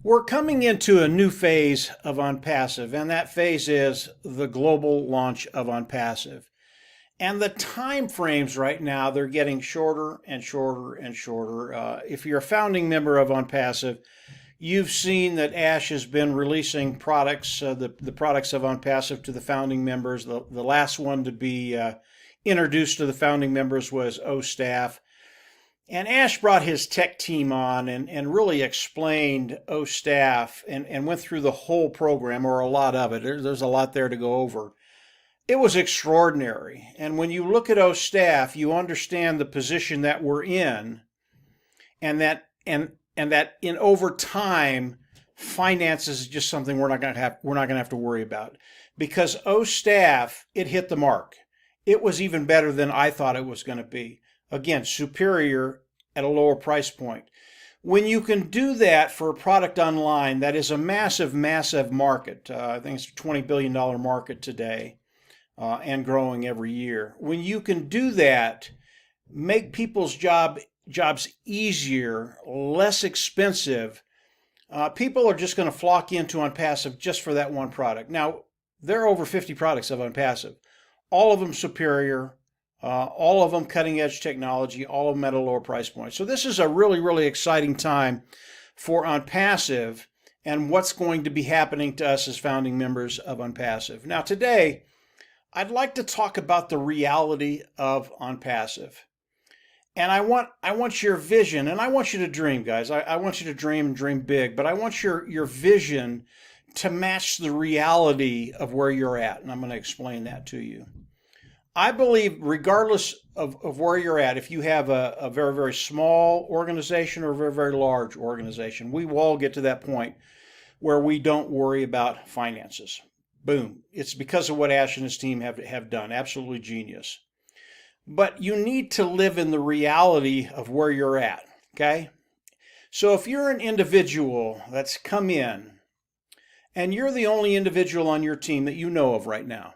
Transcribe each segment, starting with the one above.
We're coming into a new phase of ONPASSIVE, and that phase is the global launch of ONPASSIVE. And the time frames right now, they're getting shorter and shorter and shorter. If you're a founding member of ONPASSIVE, you've seen that Ash has been releasing products, the products of ONPASSIVE to the founding members. The last one to be introduced to the founding members was OStaff. And Ash brought his tech team on and really explained OStaff and went through the whole program, or a lot of it. There's a lot there to go over. It was extraordinary. And when you look at OStaff, you understand the position that we're in, and that in over time, finances is just something we're not going to have to worry about. Because OStaff, it hit the mark. It was even better than I thought it was going to be. Again, superior at a lower price point. When you can do that for a product online, that is a massive, massive market. I think it's a $20 billion market today and growing every year. When you can do that, make people's jobs easier, less expensive, people are just going to flock into ONPASSIVE just for that one product. Now, there are over 50 products of ONPASSIVE, all of them superior, all of them cutting edge technology, all of them at a lower price point. So this is a really, really exciting time for ONPASSIVE and what's going to be happening to us as founding members of ONPASSIVE. Now today, I'd like to talk about the reality of ONPASSIVE. And I want your vision, and I want you to dream, guys. I want you to dream and dream big, but I want your vision to match the reality of where you're at. And I'm going to explain that to you. I believe regardless of where you're at, if you have a very, very small organization or a very, very large organization, we will all get to that point where we don't worry about finances. Boom. It's because of what Ash and his team have done. Absolutely genius. But you need to live in the reality of where you're at, okay? So if you're an individual that's come in and you're the only individual on your team that you know of right now,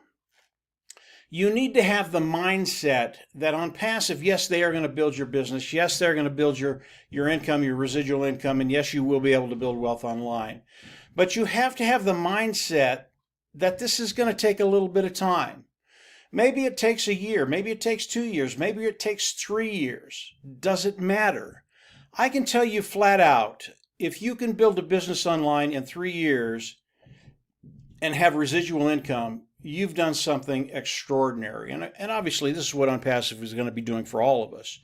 you need to have the mindset that ONPASSIVE, yes, they are going to build your business. Yes, they're going to build your income, your residual income, and yes, you will be able to build wealth online. But you have to have the mindset that this is going to take a little bit of time. Maybe it takes a year, maybe it takes 2 years, maybe it takes 3 years. Doesn't matter. I can tell you flat out, if you can build a business online in 3 years and have residual income, you've done something extraordinary. And obviously, this is what ONPASSIVE is going to be doing for all of us.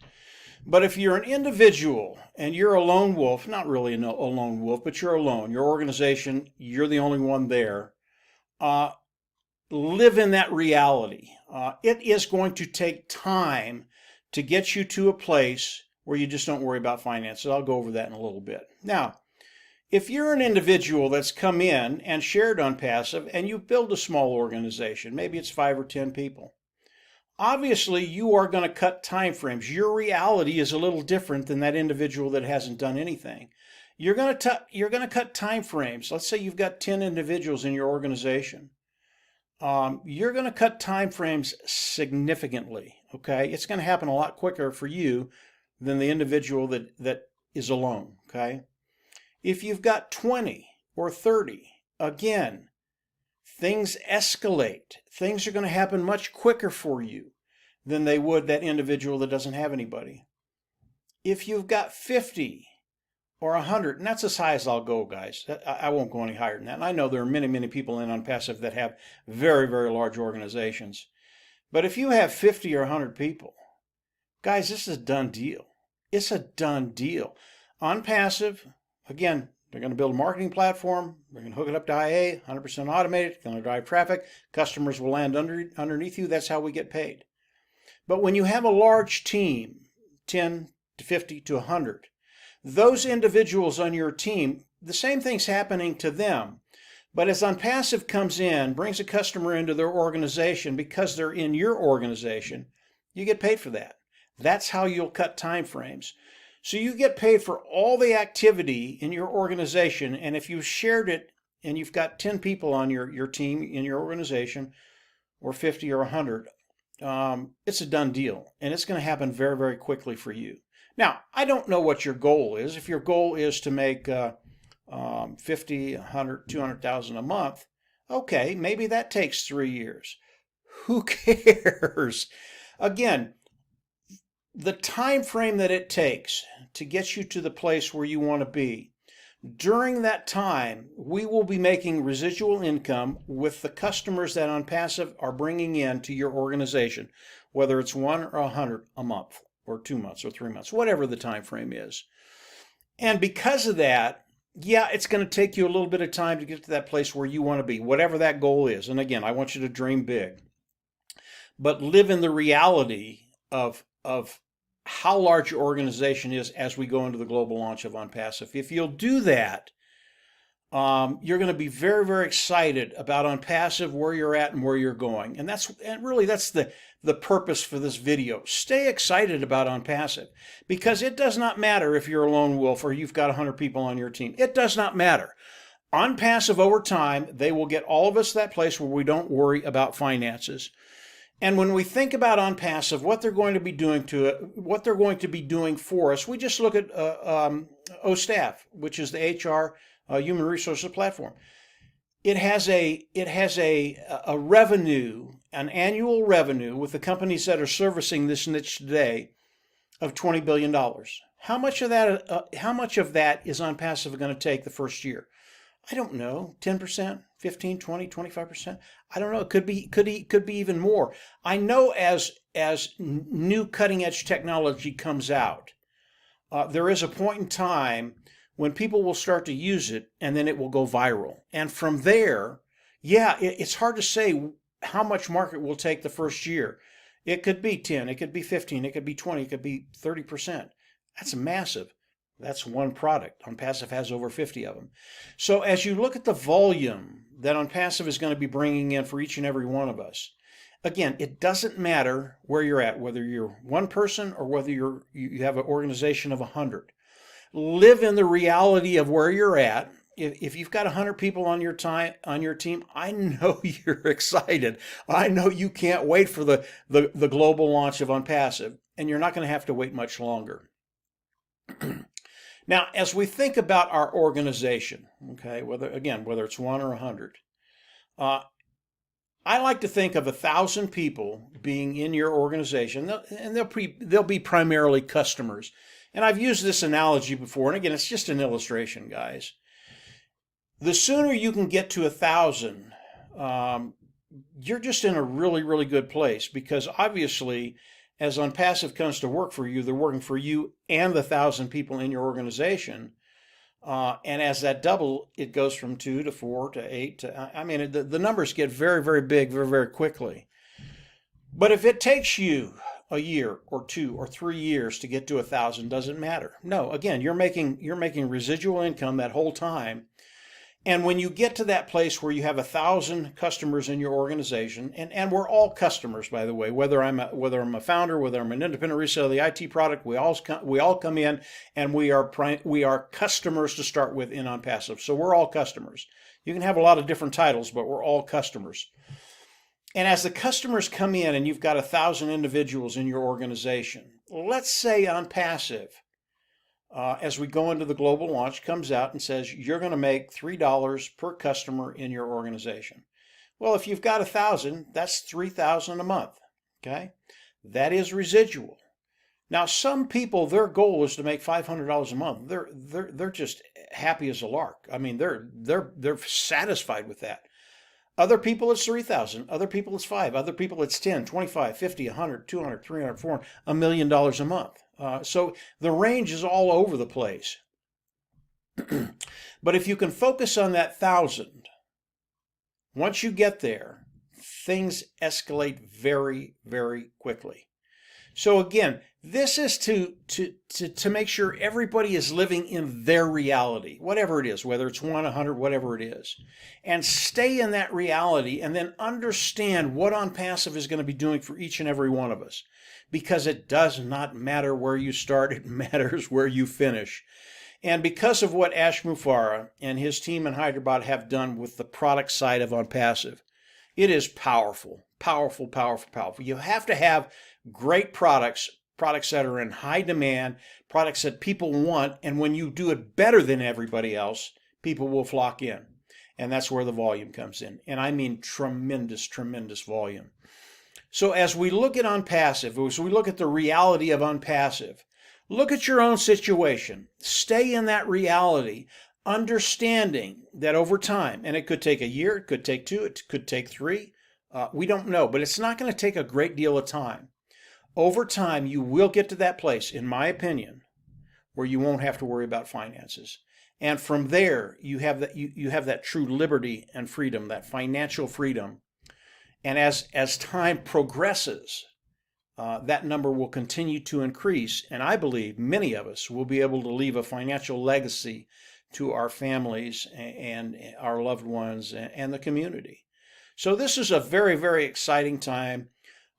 But if you're an individual and you're a lone wolf, not really a lone wolf, but you're alone, your organization, you're the only one there, live in that reality. It is going to take time to get you to a place where you just don't worry about finances. I'll go over that in a little bit. Now, if you're an individual that's come in and shared ONPASSIVE and you build a small organization, maybe it's 5 or 10 people, obviously you are going to cut time frames. Your reality is a little different than that individual that hasn't done anything. You're going to cut time frames. Let's say you've got 10 individuals in your organization. You're going to cut time frames significantly, okay? It's going to happen a lot quicker for you than the individual that is alone, okay? If you've got 20 or 30, again, things escalate. Things are going to happen much quicker for you than they would that individual that doesn't have anybody. If you've got 50 or 100, and that's as high as I'll go, guys. I won't go any higher than that. And I know there are many, many people in ONPASSIVE that have very, very large organizations. But if you have 50 or 100 people, guys, this is a done deal. It's a done deal. ONPASSIVE, again, they're going to build a marketing platform. They're going to hook it up to IA, 100% automated. It's going to drive traffic. Customers will land underneath you. That's how we get paid. But when you have a large team, 10 to 50 to 100, those individuals on your team, the same thing's happening to them. But as ONPASSIVE comes in, brings a customer into their organization because they're in your organization, you get paid for that. That's how you'll cut time frames. So you get paid for all the activity in your organization, and if you've shared it and you've got 10 people on your team in your organization, or 50 or 100, it's a done deal, and it's going to happen very, very quickly for you. Now, I don't know what your goal is. If your goal is to make 50, 100, 200,000 a month. Okay, maybe that takes 3 years. Who cares? Again, the time frame that it takes to get you to the place where you want to be, during that time, we will be making residual income with the customers that OnPassive are bringing in to your organization, whether it's 1 or 100 a month or 2 months or 3 months, whatever the time frame is. And because of that, yeah, it's going to take you a little bit of time to get to that place where you want to be, whatever that goal is. And again, I want you to dream big, but live in the reality of how large your organization is as we go into the global launch of OnPassive. If you'll do that, you're going to be very, very excited about OnPassive, where you're at and where you're going. And really that's the purpose for this video. Stay excited about OnPassive, because it does not matter if you're a lone wolf or you've got 100 people on your team. It does not matter. OnPassive, over time, they will get all of us to that place where we don't worry about finances. And when we think about OnPassive, what they're going to be doing to it, what they're going to be doing for us, we just look at OStaff, which is the HR human resources platform. It has a revenue, an annual revenue with the companies that are servicing this niche today of $20 billion. How much of that is OnPassive going to take the first year? I don't know, 10%, 15, 20, 25%. I don't know. It could be even more. I know as new cutting edge technology comes out, there is a point in time when people will start to use it, and then it will go viral. And from there, yeah, it's hard to say how much market will take the first year. It could be 10, it could be 15, it could be 20, it could be 30%. That's massive. That's one product. OnPassive has over 50 of them. So as you look at the volume that OnPassive is going to be bringing in for each and every one of us, again, it doesn't matter where you're at, whether you're one person or whether you have an organization of 100. Live in the reality of where you're at. If you've got 100 people on your team, I know you're excited. I know you can't wait for the global launch of OnPassive, and you're not going to have to wait much longer. Now, as we think about our organization, okay, whether it's 1 or 100, I like to think of 1,000 people being in your organization, and they'll be primarily customers. And I've used this analogy before, and again, it's just an illustration, guys. The sooner you can get to 1,000, you're just in a really, really good place, because obviously, as OnPassive comes to work for you, they're working for you and the 1,000 people in your organization. And as that double, it goes from 2 to 4 to 8 to, I mean, the numbers get very, very big very, very quickly. But if it takes you a year or 2 or 3 years to get to 1,000, doesn't matter. No, again, you're making residual income that whole time. And when you get to that place where you have 1,000 customers in your organization, and we're all customers, by the way, whether I'm a founder, whether I'm an independent reseller of the IT product, we all come in, and we are customers to start with in OnPassive. So we're all customers. You can have a lot of different titles, but we're all customers. And as the customers come in, and you've got 1,000 individuals in your organization, let's say OnPassive, as we go into the global launch, comes out and says you're going to make $3 per customer in your organization. Well, if you've got 1,000, that's $3,000 a month. Okay, that is residual. Now, some people, their goal is to make $500 a month. They're just happy as a lark. I mean, they're satisfied with that. Other people, it's 3,000. Other people, it's 5. Other people, it's 10, 25, 50, 100, 200, 300, 400, $1 million a month. So the range is all over the place. But if you can focus on that 1,000, once you get there, things escalate very, very quickly. So again, this is to make sure everybody is living in their reality, whatever it is, whether it's 1, 100, whatever it is, and stay in that reality, and then understand what OnPassive is going to be doing for each and every one of us. Because it does not matter where you start, it matters where you finish. And because of what Ash Mufareh and his team in Hyderabad have done with the product side of OnPassive, it is powerful, powerful, powerful, powerful. You have to have great products that are in high demand, products that people want, and when you do it better than everybody else, people will flock in. And that's where the volume comes in. And I mean tremendous, tremendous volume. So as we look at ONPASSIVE, as we look at the reality of ONPASSIVE, look at your own situation. Stay in that reality, understanding that over time, and it could take a year, it could take 2, it could take 3, we don't know, but it's not going to take a great deal of time. Over time, you will get to that place, in my opinion, where you won't have to worry about finances. And from there, you have that true liberty and freedom, that financial freedom. And as time progresses, that number will continue to increase. And I believe many of us will be able to leave a financial legacy to our families and our loved ones and the community. So this is a very, very exciting time.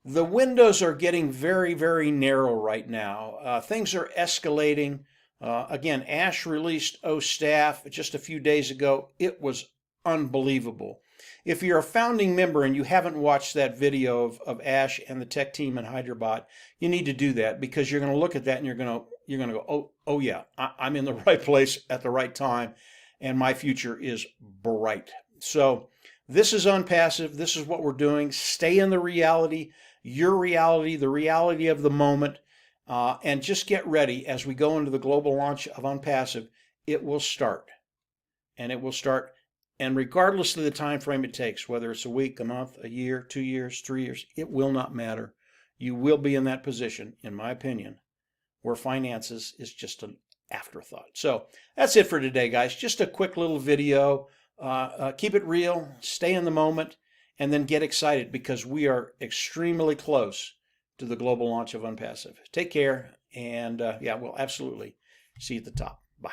The windows are getting very, very narrow right now. Things are escalating. Again, Ash released OStaff just a few days ago. It was unbelievable. If you're a founding member and you haven't watched that video of Ash and the tech team in Hyderabad, you need to do that, because you're going to look at that and you're going to go, oh yeah, I'm in the right place at the right time, and my future is bright. So this is ONPASSIVE. This is what we're doing. Stay in the reality, your reality, the reality of the moment, and just get ready as we go into the global launch of ONPASSIVE. It will start, and it will start. And regardless of the time frame it takes, whether it's a week, a month, a year, 2 years, 3 years, it will not matter. You will be in that position, in my opinion, where finances is just an afterthought. So that's it for today, guys. Just a quick little video. Keep it real, stay in the moment, and then get excited, because we are extremely close to the global launch of ONPASSIVE. Take care, and yeah, we'll absolutely see you at the top. Bye.